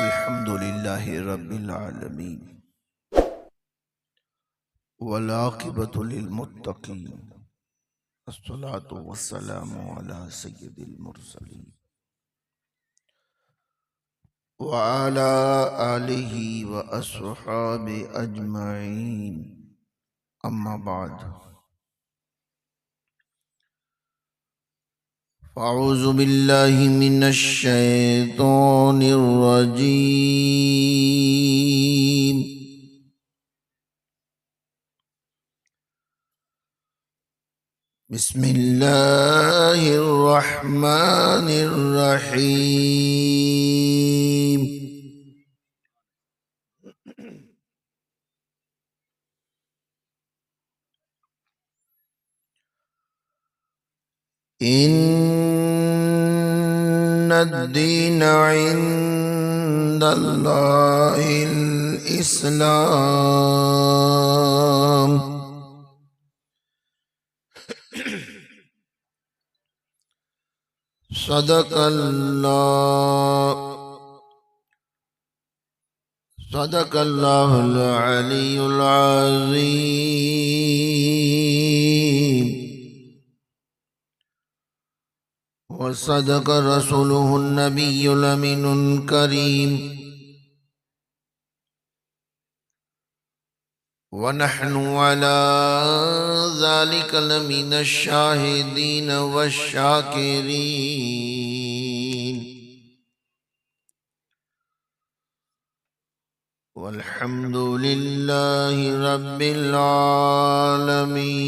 अल्हम्दुलिल्लाहि रब्बिल आलमीन वल आक़िबतु लिल मुत्तक़ीन अस्सलातु वस्सलामु अला सय्यिदिल मुरसलीन व अला आलिहि व अस्हाबि अजमईन अम्मा बाद अऊज़ु बिल्लाहि मिनश शैतानिर रजीम बिस्मिल्लाहिर रहमानिर रहीम इन्नद-दीन इंदल्लाहिल इस्लाम सदक़ल्लाहुल अलीयुल अज़ीम व सदक़ रसूलुहुन नबियुल अमीनुल करीम व नहनु अला ज़ालिका लमिनश शाहिदीन वश्शाकिरीन वल्हम्दुलिल्लाहि रब्बिल आलमीन।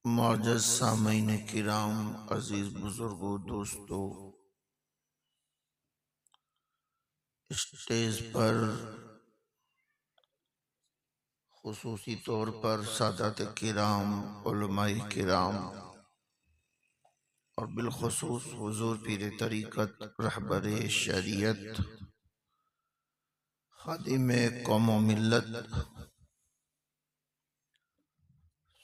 मौजूद सामीन किराम, अजीज बुजुर्गों, दोस्तों, स्टेज पर खुसूसी तौर पर सादात किराम, उलमाए किराम और बिलखुसूस हुजूर पीर तरीक़त, रहबर शरीयत, खादिम कौम व मिल्लत,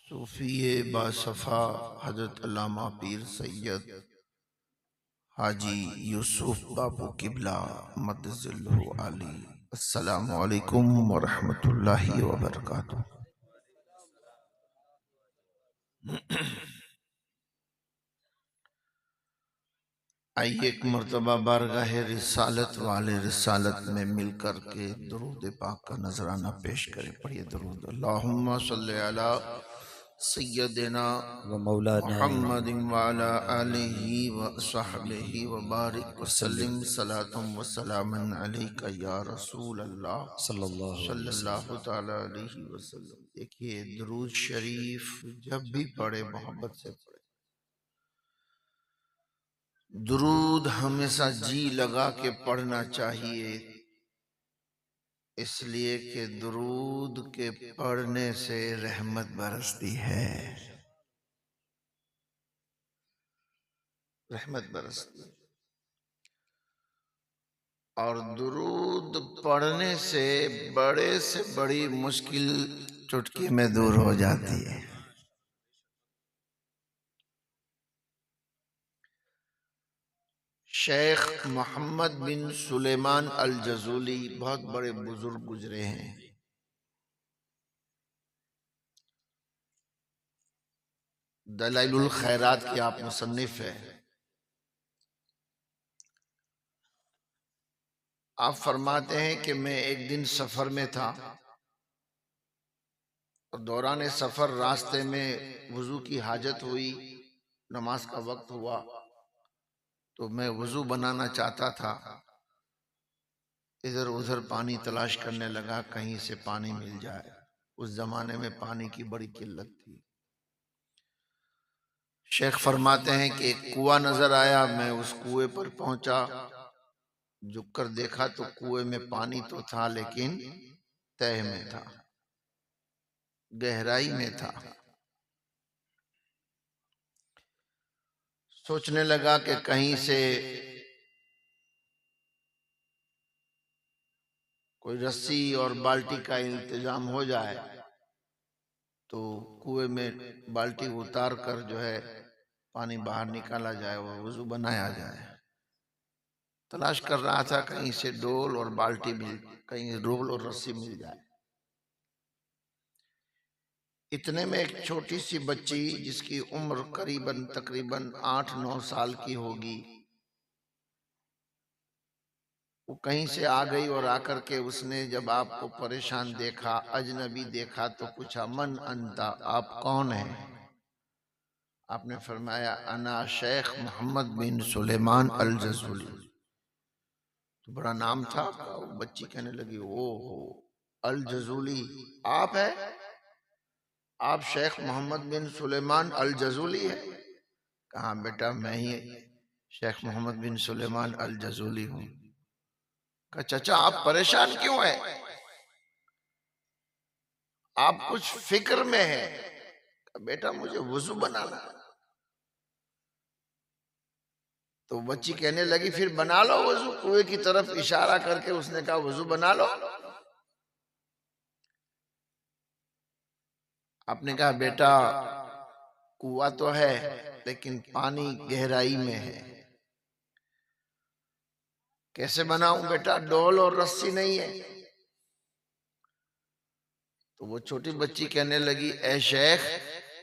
सूफिये बासफ़ा हज़रत अल्लामा पीर सैयद हाजी यूसुफ बाबू किबला मद्दज़िल्लहु आली। अस्सलामु अलैकुम व रहमतुल्लाहि व बरकातुहू। आइए एक मर्तबा बारगाह रिसालत वाले रिसालत में मिल कर के दुरूद पाक का नजराना पेश करें। पढ़िए दुरूद। अल्लाहुम्मा सल्ली अला सय्यदिना व मौलाना मुहम्मदिन व अला आलिहि व अस्हबिहि व बारिक व सल्लिम सलातुम व सलामन अलैका या रसूल अल्लाह सल्लल्लाहु तआला अलैहि वसल्लम। देखिए दुरूद शरीफ जब भी पढ़े मोहब्बत से पढ़े। दुरूद हमेशा जी लगा के पढ़ना चाहिए, इसलिए कि दुरूद के पढ़ने से रहमत बरसती है, रहमत बरसती है। और दुरूद पढ़ने से बड़ी मुश्किल चुटकी में दूर हो जाती है। शेख मोहम्मद बिन सुलेमान अल जज़ूली बहुत बड़े बुजुर्ग गुजरे हैं। दलाइलुल खैरात के आप मुसन्निफ है। आप फरमाते हैं कि मैं एक दिन सफर में था और दौरान सफर रास्ते में वुजू की हाजत हुई, नमाज का वक्त हुआ तो मैं वुजू बनाना चाहता था। इधर उधर पानी तलाश करने लगा, कहीं से पानी मिल जाए। उस जमाने में पानी की बड़ी किल्लत थी। शेख फरमाते हैं कि एक कुआं नजर आया। मैं उस कुएं पर पहुंचा, झुक कर देखा तो कुएं में पानी तो था लेकिन तह में था, गहराई में था। सोचने लगा कि कहीं से कोई रस्सी और बाल्टी का इंतजाम हो जाए तो कुएं में बाल्टी उतार कर जो है पानी बाहर निकाला जाए और वजू बनाया जाए। तलाश कर रहा था कहीं से डोल और बाल्टी मिल, कहीं डोल और रस्सी मिल जाए। इतने में एक छोटी सी बच्ची जिसकी उम्र करीबन तकरीबन 8-9 साल की होगी, वो कहीं से आ गई और आकर के उसने जब आपको परेशान देखा, अजनबी देखा, तो पूछा मन अंता, आप कौन हैं? आपने फरमाया अना शेख मोहम्मद बिन सुलेमान अल जज़ूली। तो बड़ा नाम था। वो बच्ची कहने लगी ओ हो अल जज़ूली आप है? आप शेख मोहम्मद बिन सुलेमान अल जज़ूली है? कहा बेटा मैं ही शेख मोहम्मद बिन सुलेमान अल जज़ूली हूँ। कहा चाचा आप परेशान क्यों हैं? आप कुछ फिक्र में है? बेटा मुझे वुजू बनाना। तो बच्ची कहने लगी फिर बना लो वजू। कुएं की तरफ इशारा करके उसने कहा वजू बना लो। आपने कहा बेटा कुआं तो है लेकिन पानी गहराई में है, कैसे बनाऊं बेटा, डोल और रस्सी नहीं है। तो वो छोटी बच्ची कहने लगी ए शेख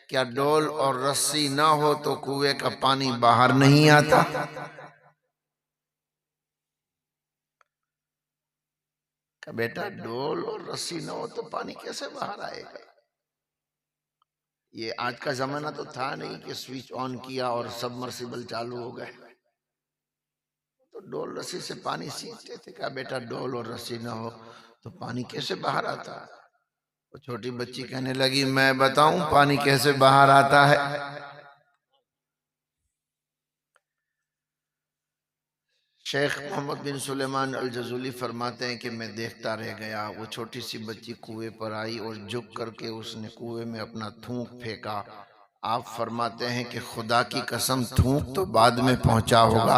क्या डोल और रस्सी ना हो तो कुएं का पानी बाहर नहीं आता? बेटा डोल और रस्सी ना हो तो पानी कैसे बाहर आएगा? ये आज का जमाना तो था नहीं कि स्विच ऑन किया और सबमर्सिबल चालू हो गए। तो डोल रस्सी से पानी सींचते थे। कहा बेटा डोल और रस्सी ना हो तो पानी कैसे बाहर आता? वो छोटी बच्ची कहने लगी मैं बताऊं पानी कैसे बाहर आता है। शेख मोहम्मद बिन सुलेमान अल जज़ूली फरमाते हैं कि मैं देखता रह गया। वो छोटी सी बच्ची कुएं पर आई और झुक करके उसने कुएं में अपना थूक फेंका। आप फरमाते हैं कि खुदा की कसम थूक तो बाद में पहुंचा होगा,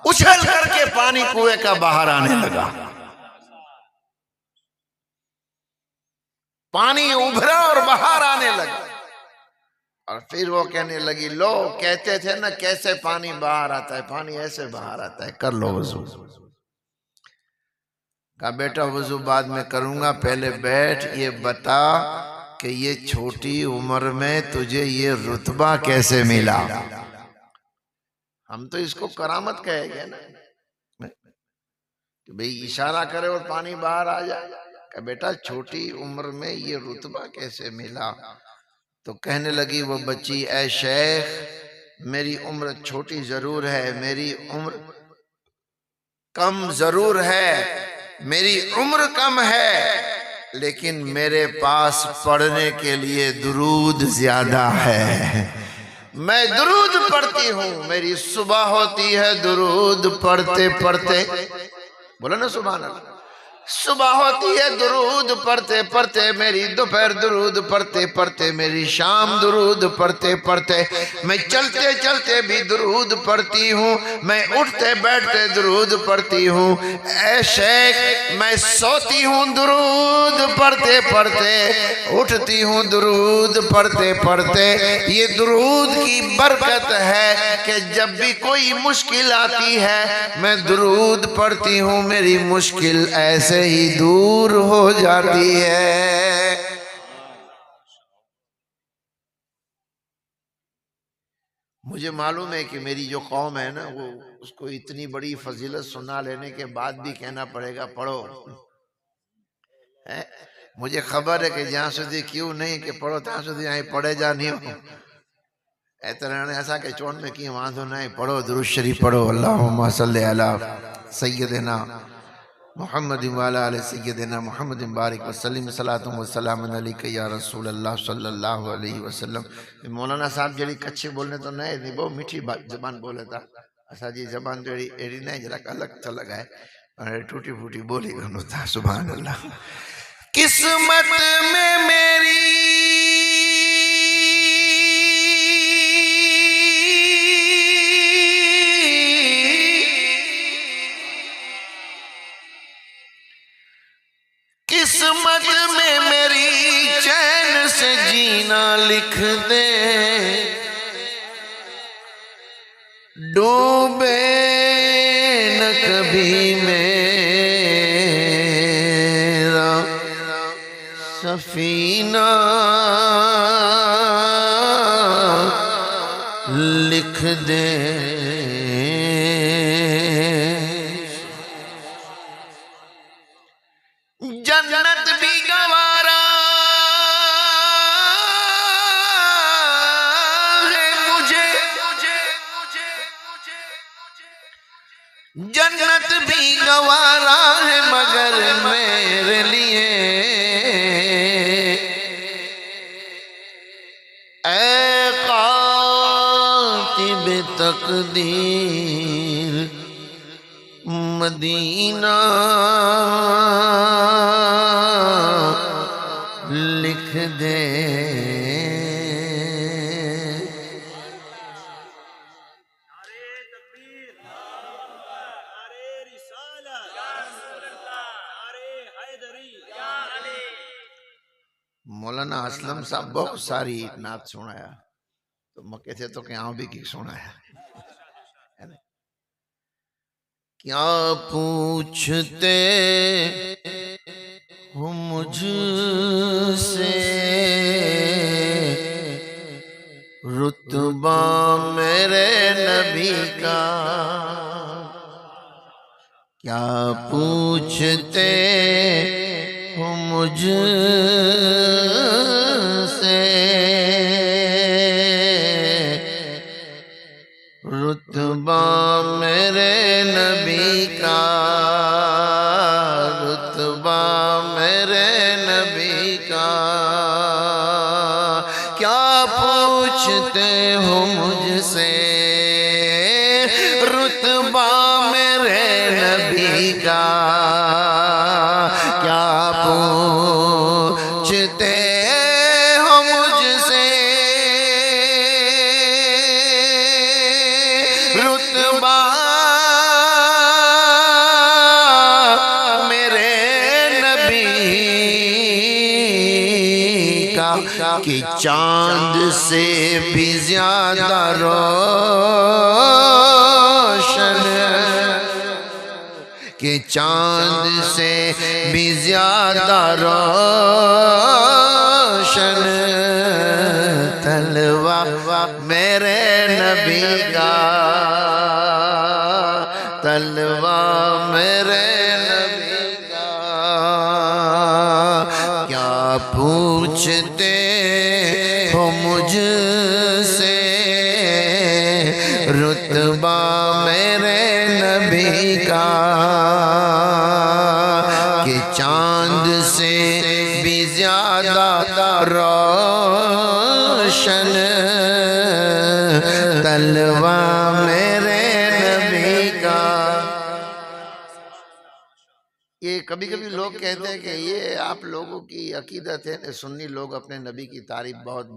उछल करके पानी कुएं का बाहर आने लगा। पानी उभरा और बाहर आने लगा। और फिर वो कहने लगी लो कहते थे ना कैसे पानी बाहर आता है, पानी ऐसे बाहर आता है, कर लो वजू। कहा बेटा वजू बाद में करूंगा, पहले बैठ ये बता कि ये छोटी उम्र में तुझे ये रुतबा कैसे मिला? हम तो इसको करामत कहेंगे ना कि भाई इशारा करे और पानी बाहर आ जाए। कहा बेटा छोटी उम्र में ये रुतबा कैसे मिला? तो कहने लगी वो बच्ची ऐ शेख मेरी उम्र छोटी जरूर है, मेरी उम्र कम जरूर है, मेरी उम्र कम है, लेकिन मेरे पास पढ़ने के लिए दुरूद ज्यादा है। मैं दुरूद पढ़ती हूँ, मेरी सुबह होती है दुरूद पढ़ते पढ़ते, बोला ना सुभान अल्लाह। सुबह होती है दुरूद पढ़ते पढ़ते मेरी, दोपहर दुरूद पढ़ते पढ़ते मेरी, शाम दुरूद पढ़ते पढ़ते, मैं चलते चलते भी दुरूद पढ़ती हूँ, मैं उठते बैठते दुरूद पढ़ती हूँ। ऐ शेख मैं सोती हूँ दुरूद पढ़ते पढ़ते, उठती हूँ दुरूद पढ़ते पढ़ते। ये दुरूद की बरकत है कि जब भी कोई मुश्किल आती है मैं दुरूद पढ़ती हूँ, मेरी मुश्किल ऐसे ही दूर हो जाती है। मुझे मालूम है कि मेरी जो कौम है ना वो उसको इतनी बड़ी फजीलत सुना लेने के बाद भी कहना पड़ेगा पढ़ो है? मुझे खबर है कि जहाँ સુધી क्यों नहीं कि पढ़ो ત્યાં સુધી અહીં पढ़े जा नहीं हो। ऐसा के चोन में की वांधो नहीं, पढ़ो दुरूद शरीफ पढ़ो। अल्लाहुम्मा सल्ली अला सय्यदिना मोहम्मद वाला आले सय्यदिना मोहम्मद बारिक वसल्लम सलातु व सलाम अलैका या रसूल अल्लाह सल्लल्लाहु अलैहि वसल्लम। मौलाना साहब जड़ी कच्ची बोलने तो नहीं थी, बहुत मीठी जबान बोले था। असा जी जबान जड़ी एड़ी नहीं जरा अलग तो लगाए और टूटी फूटी बोली गनो था। सुभान अल्लाह। किस्मत में मेरी दे, डूबे न कभी मेरा सफीना, लिख दे। जन्नत भी गवारा है मुझे, जन्नत भी गवारा है मगर मेरे लिए ऐ कातिब तकदीर मदीना, लिख दे। मौलाना असलम साहब बहुत सारी नात सुनाया, तो मक्के थे तो क्या भी की सुनाया। क्या पूछते हो मुझसे, रुतबा मेरे नबी का, क्या पूछते हो मुझसे, रुतबा मेरे नबी का, रुतबा मेरे नबी का। क्या पूछते हो मुझसे, रुतबा मेरे नबी का, क्या पूछते हो मुझसे, रुतबा मेरे नबी का, कि चांद से भी ज्यादा रोशन, कि चांद से भी ज्यादा रोशन तलवा मेरे नबी का, तलवा मेरे नबी का। क्या पूछते हो मुझसे, रुतबा मेरे नबी का, कि चांद से भी ज्यादा रोशन तलवा मेरे नबी का। ये कभी कभी लोग कहते हैं कि ये आप लोगों की अकीदत है, सुन्नी लोग अपने नबी की तारीफ बहुत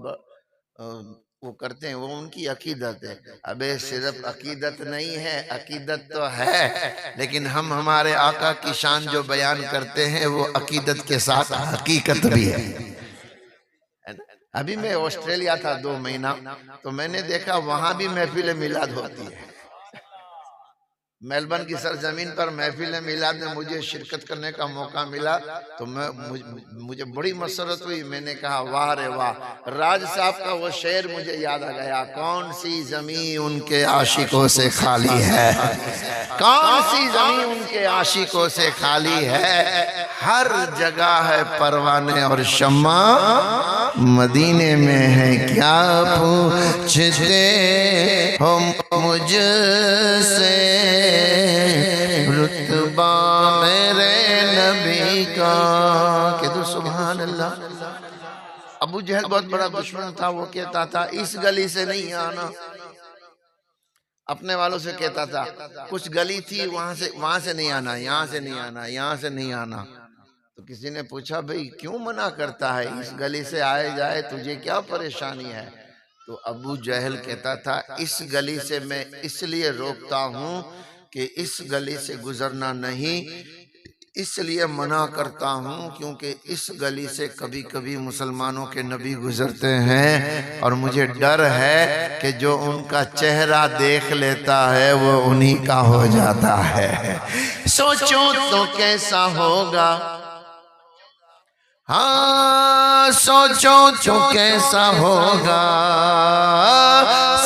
वो करते हैं, वो उनकी अकीदत है। अबे सिर्फ अकीदत नहीं है, अकीदत तो है, लेकिन हम हमारे आका की शान जो बयान करते हैं वो अकीदत के साथ हकीकत भी है। अभी मैं ऑस्ट्रेलिया था 2 महीना, तो मैंने देखा वहां भी महफिल मिलाद होती है। मेलबर्न की सरजमीन पर महफिल मिलाद में मुझे शिरकत करने का मौका मिला, तो मुझे बड़ी मसरत हुई। मैंने कहा वाह रे वाह, राज साहब का वो शेर मुझे याद आ गया, कौन सी जमीन उनके आशिकों से खाली है, कौन सी जमीन उनके आशिकों से खाली है, हर जगह है परवाने और शम्मा मदीने में है। क्या पूछते हो मुझसे, रुतबा मेरे नबी का। कह दो सुभान अल्लाह। अबू जहल बहुत बड़ा दुश्मन था, वो कहता था इस गली से नहीं आना, अपने वालों से कहता था कुछ गली थी वहां से नहीं आना, यहाँ से नहीं आना, यहाँ से नहीं आना। तो किसी ने पूछा भाई क्यों मना करता है, इस गली से आए जाए तुझे क्या परेशानी है। तो अबू जहल कहता था इस गली से मैं इसलिए रोकता हूँ कि इस गली से गुजरना नहीं, इसलिए मना करता हूँ क्योंकि इस गली से कभी कभी मुसलमानों के नबी गुजरते हैं और मुझे डर है कि जो उनका चेहरा देख लेता है वो उन्हीं का हो जाता है। सोचो तो कैसा होगा, हाँ सोचो तो कैसा होगा,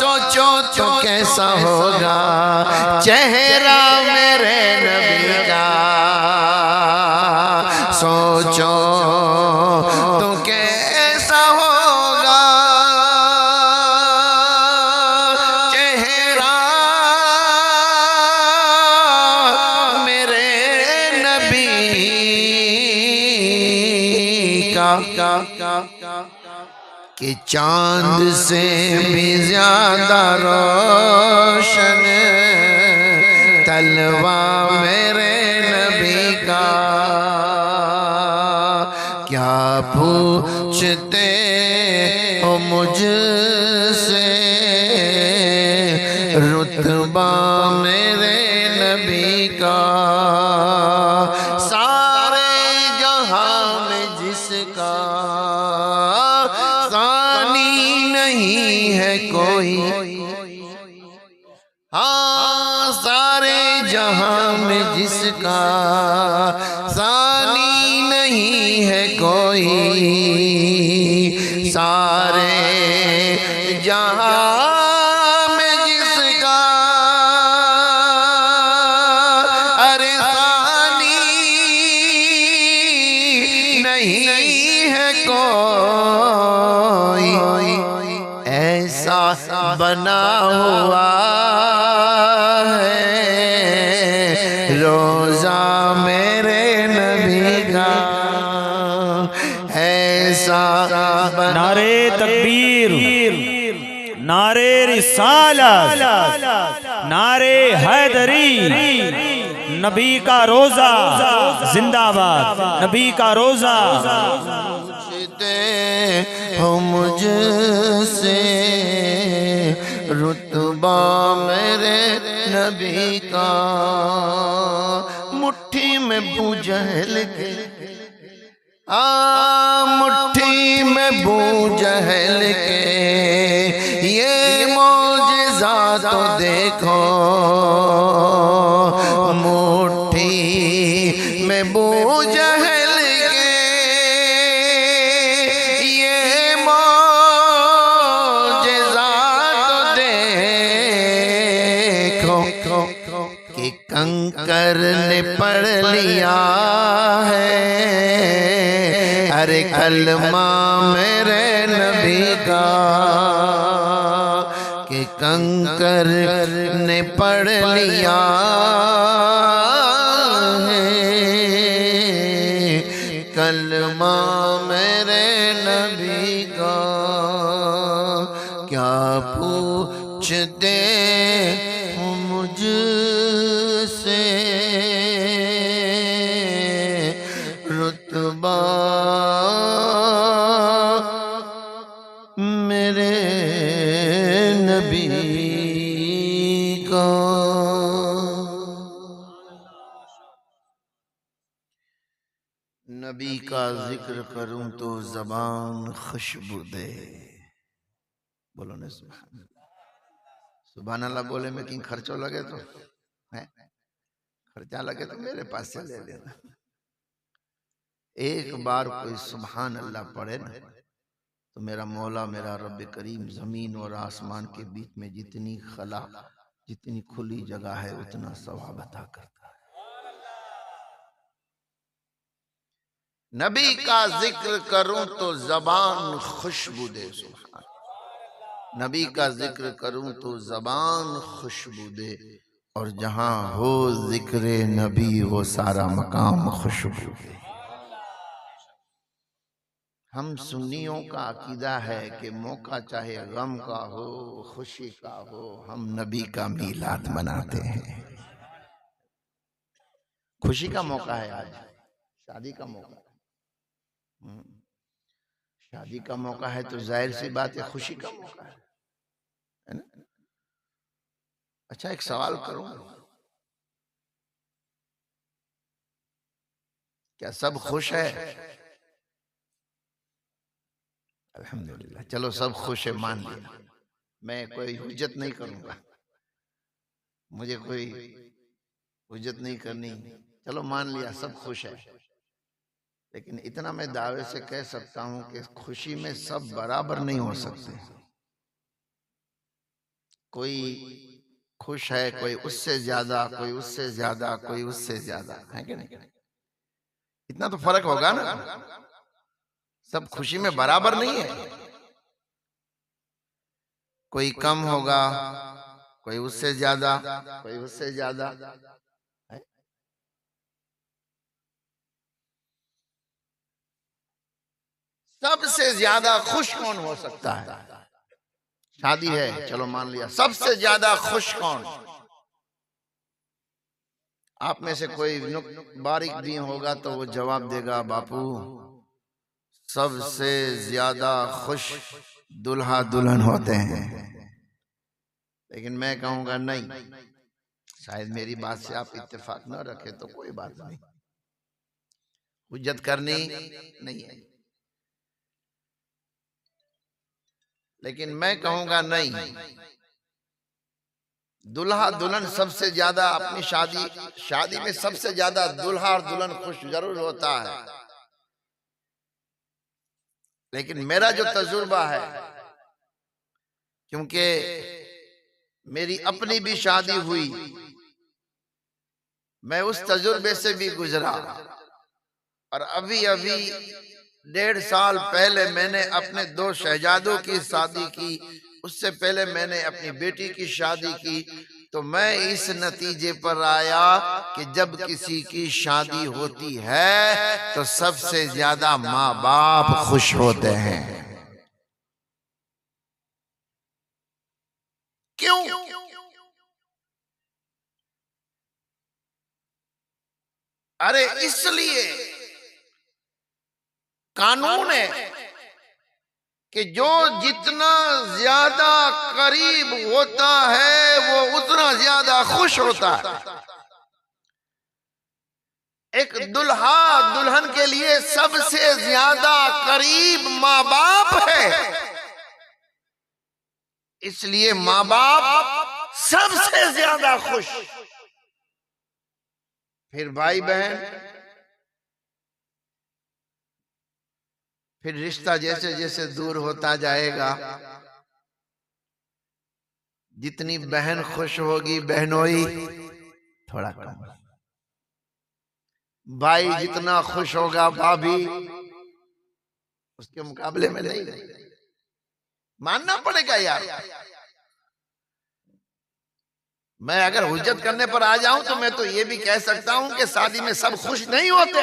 सोचो तो कैसा होगा चेहरा मेरे नबी का, सोचो तो कैसा होगा चेहरा मेरे नबी का कि चांद से भी ज्यादा रोशन तलवा मेरे नबी का। क्या पूछते हो मुझसे रुतबा मेरे नबी का, सारे जहां में जिसका सानी नहीं है कोई, हाँ सारे जहां में जिसका सानी नहीं है कोई, सारे जहां में जिसका अरे सानी नहीं है कोई, ऐसा बना हुआ है रोजा मेरे नबी का, ऐसा नारे तकबीर, नारे रिसालत, नारे हैदरी, नबी का रोजा जिंदाबाद, नबी का रोजा। पूछते हो मुझसे रुतबा मेरे नबी का, मुट्ठी में बूझल के मुट्ठी में बूझल के ये मौजज़ा तो देखो, मुट्ठी में बूझल के ये मौजज़ा तो देखो कि कंकर ने पढ़ लिया है अरे कलमा मेरे नबी का, कि कंकर ने पढ़ लिया है कलमा मेरे नबी का। क्या पूछते हो मुझसे रुतबा मेरे नबी का। नबी का जिक्र करूं तो जबान खुशबू दे, बोलो ना सुभान अल्लाह। बोले में कहीं खर्चो लगे तो है, खर्चा लगे तो मेरे पास से ले लेना। एक बार कोई सुभान अल्लाह पढ़े ना तो मेरा मौला मेरा रब करीम जमीन और आसमान के बीच में जितनी खला जितनी खुली जगह है उतना सवाब अता करता है। नबी का जिक्र करूं तो जबान खुशबू दे, सुभान। नबी का जिक्र करूं तो जबान खुशबू दे, और जहां हो जिक्र नबी वो सारा मकाम खुशबू दे। हम सुन्नियों का अकीदा है कि मौका चाहे गम का हो खुशी का हो, हम नबी का मीलाद मनाते हैं। खुशी का मौका है, आज शादी का मौका है, शादी का मौका है तो जाहिर सी बात है खुशी का मौका है ना। अच्छा एक सवाल करूं, क्या सब खुश है? अल्हम्दुलिल्लाह, चलो सब खुश है, मान लिया। मैं कोई हुज्जत नहीं करूंगा, मुझे कोई हुज्जत नहीं करनी, चलो मान लिया सब खुश है। लेकिन इतना मैं दावे से कह सकता हूं कि खुशी में सब बराबर नहीं हो सकते। कोई खुश है, कोई उससे ज्यादा, कोई उससे ज्यादा, कोई उससे ज्यादा, है कि नहीं? इतना तो फर्क होगा ना, सब खुशी में बराबर नहीं है। कोई कम होगा, कोई उससे ज्यादा, कोई उससे ज्यादा। सबसे ज्यादा खुश कौन हो सकता है? शादी है, चलो मान लिया, सबसे ज्यादा खुश कौन? आप में से कोई बारीक भी होगा तो वो जवाब देगा, बापू सबसे ज्यादा खुश दुल्हा दुल्हन होते हैं। लेकिन मैं कहूंगा नहीं, शायद मेरी बात से आप इत्तेफाक न रखे तो कोई बात नहीं, हुज्जत करनी नहीं है। लेकिन मैं कहूंगा नहीं, दुल्हा दुल्हन सबसे ज्यादा अपनी शादी में सबसे ज्यादा दुल्हा और दुल्हन खुश जरूर होता है। लेकिन मेरा जो तजुर्बा है, क्योंकि मेरी अपनी भी शादी हुई, मैं उस तजुर्बे से भी गुजरा। और अभी अभी 1.5 साल पहले मैंने अपने 2 शहजादों की शादी की, उससे पहले मैंने अपनी बेटी की शादी की। तो मैं इस नतीजे पर आया कि जब किसी की शादी होती है तो सबसे ज्यादा माँ बाप खुश होते हैं। क्यों? अरे इसलिए कानून है कि जो जितना ज्यादा करीब होता है वो उतना ज्यादा खुश होता है। एक दुल्हा दुल्हन के लिए सबसे ज्यादा करीब माँ बाप है, इसलिए माँ बाप सबसे ज्यादा खुश, फिर भाई बहन, फिर रिश्ता जैसे जैसे दूर होता जाएगा, जितनी बहन खुश होगी बहनोई थोड़ा कम, भाई जितना खुश होगा भाभी उसके मुकाबले में नहीं। मानना पड़ेगा यार। मैं अगर हुज्जत करने पर आ जाऊं तो मैं तो ये भी कह सकता हूं कि शादी में सब खुश नहीं होते,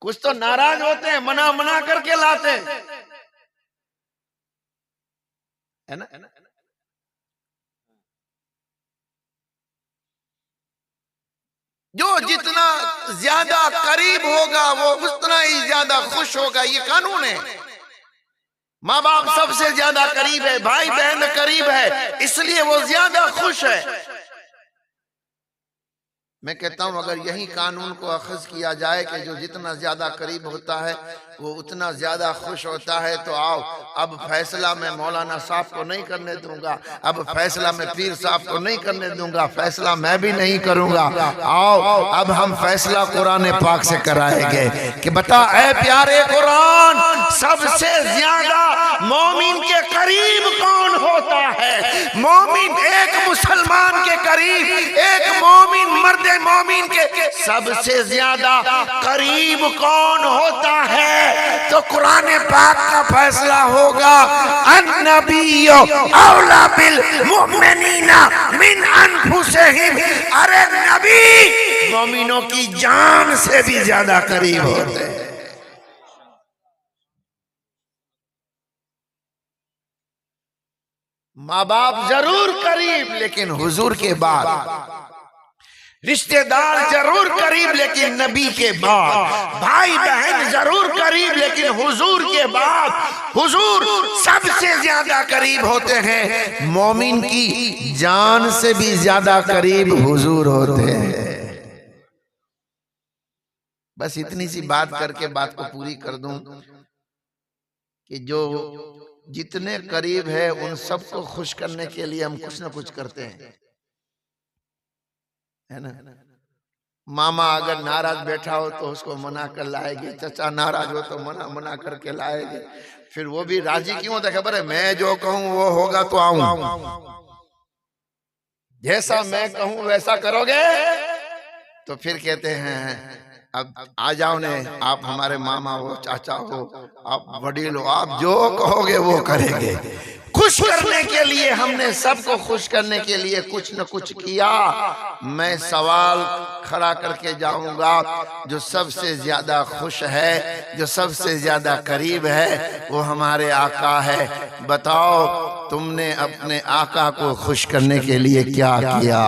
कुछ तो नाराज होते हैं, मना मना करके लाते हैं, है ना? जो जितना ज्यादा करीब होगा वो उतना ही ज्यादा खुश होगा, ये कानून है। माँ बाप सबसे ज्यादा करीब है, भाई बहन करीब है, इसलिए वो ज्यादा खुश है। मैं कहता हूं अगर यही कानून को अखज़ किया जाए कि जो जितना ज्यादा करीब होता है वो उतना ज्यादा खुश होता है, तो आओ अब फैसला मैं मौलाना साहब को नहीं करने दूंगा, अब फैसला मैं पीर साहब को नहीं करने दूंगा, फैसला मैं भी नहीं करूंगा। आओ अब हम फैसला कुरान पाक से कराएंगे कि बता ऐ प्यारे कुरान, सबसे ज्यादा मोमिन के करीब कौन होता है? मोमिन एक मुसलमान के करीब, एक मोमिन मर्द मोमिन के सबसे ज्यादा करीब कौन होता है? तो कुरान पाक का फैसला होगा, अन्नबिय्यु औला बिल मुमिनीना मिन अनफुसिहिम। अरे नबी मोमिनों की जान से भी ज्यादा करीब होते हैं। माँ बाप जरूर करीब लेकिन हुजूर के बाद, रिश्तेदार जरूर करीब लेकिन नबी के बाद, भाई बहन जरूर करीब लेकिन हुजूर के बाद। हुजूर सबसे ज्यादा करीब होते हैं, मोमिन की जान से भी ज्यादा करीब हुजूर होते हैं। बस इतनी सी बात करके बात को पूरी कर दूं कि जो जितने करीब है उन सबको खुश करने के लिए हम कुछ ना कुछ करते हैं, है ना। मामा अगर नाराज बैठा हो तो उसको मना कर लाएंगे, चचा नाराज हो तो मना मना करके लाएंगे। फिर वो भी राजी क्यों होता है, खबर है, मैं जो कहूं वो होगा तो आऊं, जैसा मैं कहूं वैसा करोगे तो फिर कहते हैं अब आ जाओ ने, आप हमारे मामा हो, चाचा हो, आप वडील हो, आप जो कहोगे वो करेंगे। खुश करने के लिए हमने सबको खुश करने के लिए कुछ न कुछ किया। मैं सवाल खड़ा करके जाऊंगा, जो सबसे ज्यादा खुश है, जो सबसे ज्यादा करीब है, वो हमारे आका है। बताओ तुमने अपने आका को खुश करने के लिए क्या किया?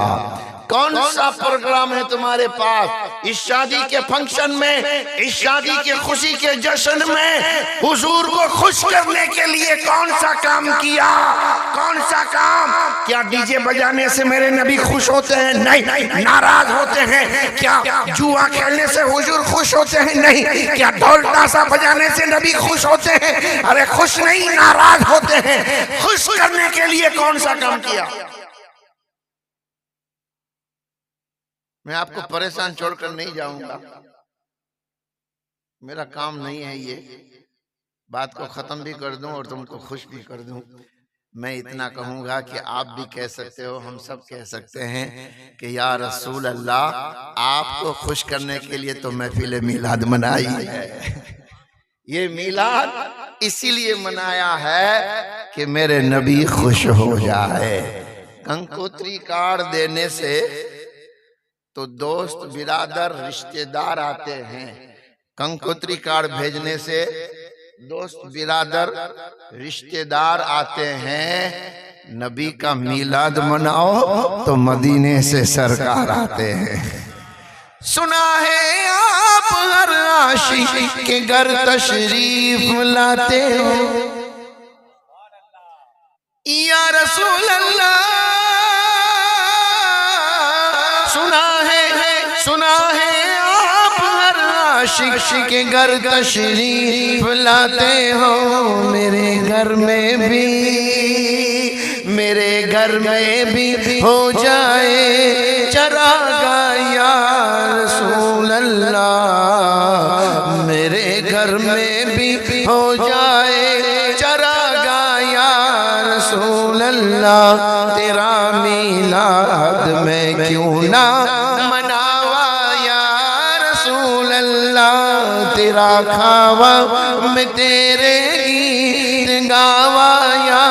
कौन सा प्रोग्राम है तुम्हारे पास? इस शादी के फंक्शन में, इस शादी के खुशी के जश्न में हुजूर को खुश करने के लिए कौन सा काम किया? कौन सा काम? क्या डीजे बजाने से मेरे नबी खुश होते हैं? नहीं, नाराज होते हैं। क्या जुआ खेलने से हुजूर खुश होते हैं? नहीं। क्या ढोल ताशा बजाने से नबी खुश होते हैं? अरे खुश नहीं, नाराज होते हैं। खुश करने के लिए कौन सा काम किया? मैं आपको परेशान छोड़कर नहीं जाऊंगा, मेरा काम नहीं है ये। बात को खत्म भी कर दूं और तुमको खुश भी कर दूं। मैं इतना कहूंगा कि आप भी कह सकते हो, हम सब कह सकते हैं कि या रसूल अल्लाह, आपको खुश करने के लिए तो महफिल मिलाद मनाई है। ये मिलाद इसीलिए मनाया है कि मेरे नबी खुश हो जाए। कंकोत्री कार्ड देने से तो दोस्त बिरादर रिश्तेदार आते हैं, कंकोत्री कार्ड भेजने से दोस्त बिरादर रिश्तेदार आते हैं। नबी का मिलाद मनाओ तो मदीने से सरकार आते हैं। सुना है आप हर आशिक के घर तशरीफ लाते हो, या रसूल अल्लाह। सुना है आप हर आशिक के घर तशरीफ लाते हो। मेरे घर में भी हो जाए चरागा या रसूल अल्लाह। मेरे घर में भी हो जाए चरागा या रसूल अल्लाह। तेरा मिलाद में क्यों ना मनावा या रसूल अल्लाह। तेरा खावा में तेरे गीत गावा या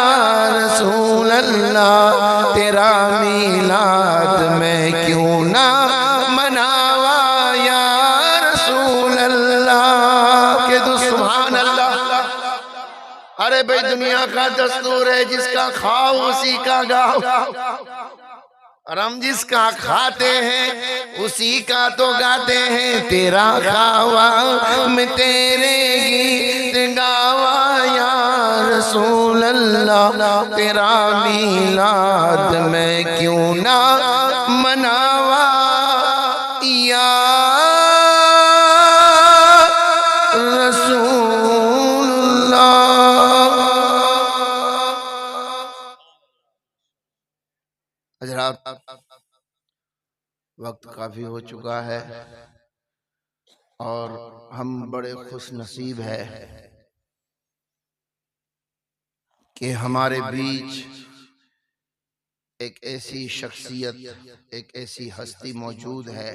रसूल अल्लाह। तेरा मिलाद में क्यों ना मनावा या रसूल अल्लाह। के दो सुभान अल्लाह। अरे भाई दुनिया का दस्तूर है, जिसका खाओ उसी का गाओ, और हम जिसका खाते हैं उसी का तो गाते हैं। तेरा खावा में तेरे गीत गावा या रसूल अल्लाह। तेरा मिलाद में क्यों ना मनावा या रसूल अल्लाह। हज़रात, वक्त काफी हो चुका है और हम बड़े खुश नसीब है कि हमारे बीच एक ऐसी शख्सियत, एक ऐसी हस्ती मौजूद है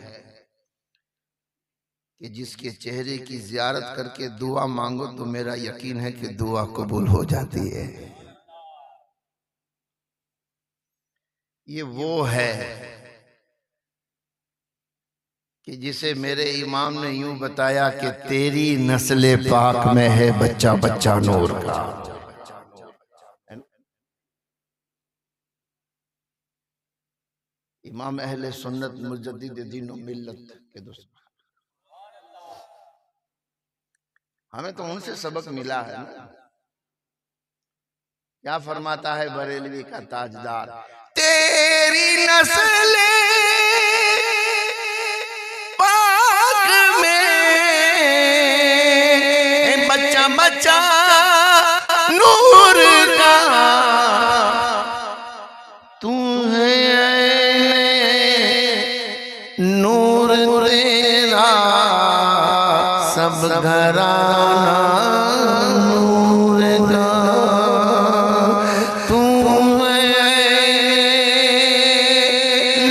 कि जिसके चेहरे की ज़ियारत करके दुआ मांगो तो मेरा यकीन है कि दुआ कबूल हो जाती है। ये वो है कि जिसे मेरे इमाम ने यूं बताया कि तेरी नस्ले पाक में है बच्चा बच्चा नूर का। इमाम अहले सुन्नत मुजद्दिद दीन व मिल्लत के दोस्त, हमें तो उनसे सबक मिला है ना। क्या फरमाता है बरेलवी का ताजदार, तेरी नस्ले पाक में बच्चा बच्चा नूर का तू है नूर तेरा सब घराना नूर का तू है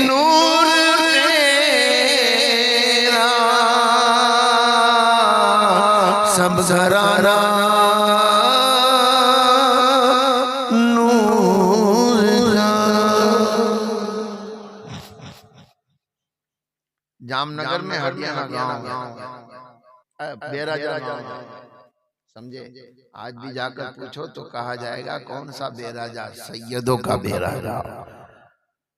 नूर तेरा सब घराना जामनगर में हरियाणा गांव बेराजा गांव समझे। आज भी जाकर पूछो तो कहा जाएगा कौन सा बेराजा, सैयदों का बेराजा।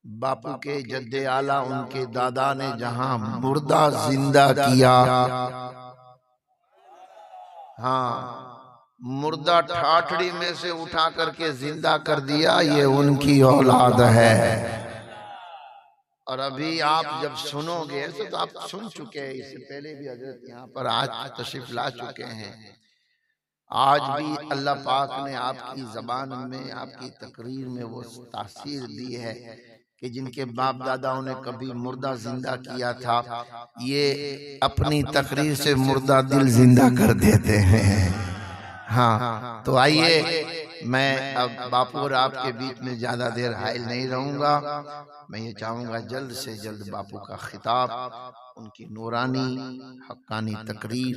बापू के जद्दे आला उनके दादा ने जहां मुर्दा जिंदा किया, हाँ मुर्दा ठाठड़ी में से उठा करके जिंदा कर दिया, ये उनकी औलाद है। और अभी आप जब सुनोगे तो आप सुन चुके हैं, इससे पहले भी हजरत यहाँ पर आज तशरीफ ला चुके हैं। आज भी अल्लाह पाक ने आपकी जबान में, आपकी तकरीर में वो तासीर दी है कि जिनके बाप दादाओं ने कभी मुर्दा जिंदा किया था, ये अपनी तकरीर से मुर्दा दिल जिंदा कर देते हैं। हाँ तो आइए, मैं अब बापू और आपके बीच में ज्यादा देर हाइल नहीं रहूंगा। मैं ये चाहूंगा जल्द से जल्द बापू का खिताब, उनकी नूरानी हक्कानी तकरीर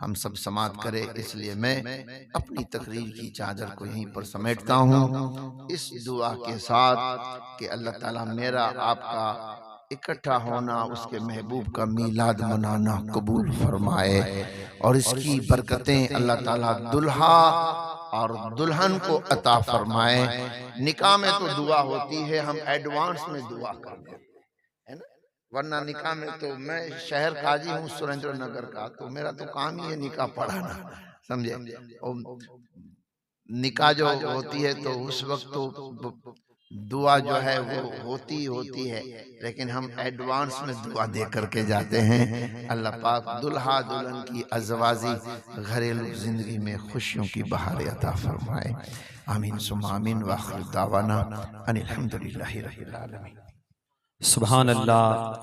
हम सब समात करें। इसलिए मैं अपनी तकरीर की चादर को यहीं पर समेटता हूँ, इस दुआ के साथ कि अल्लाह ताला मेरा आपका इकट्ठा होना, उसके महबूब का मीलाद मनाना कबूल फरमाए, और इसकी बरकतें अल्लाह ताला दुल्हा और दुल्हन को अता फरमाए। निकाह में तो दुआ होती है, हम एडवांस में दुआ कर देते है ना, वरना निकाह में तो मैं शहर काजी हूँ सुरेंद्र नगर का, तो मेरा तो काम ही है निकाह पढ़ाना, समझे। निकाह जो होती है तो उस वक्त तो दुआ जो है वो होती है, लेकिन हम एडवांस में दुआ दे करके जाते हैं। अल्लाह पाक दुल्हा दुल्हन की अज़वाजी घरेलू जिंदगी में खुशियों की बहार अता फरमाए। आमीन सुम्मा आमीन। व आखिर दावाना अनिल हम्दुलिल्लाहि रब्बिल आलमीन। सुभान अल्लाह।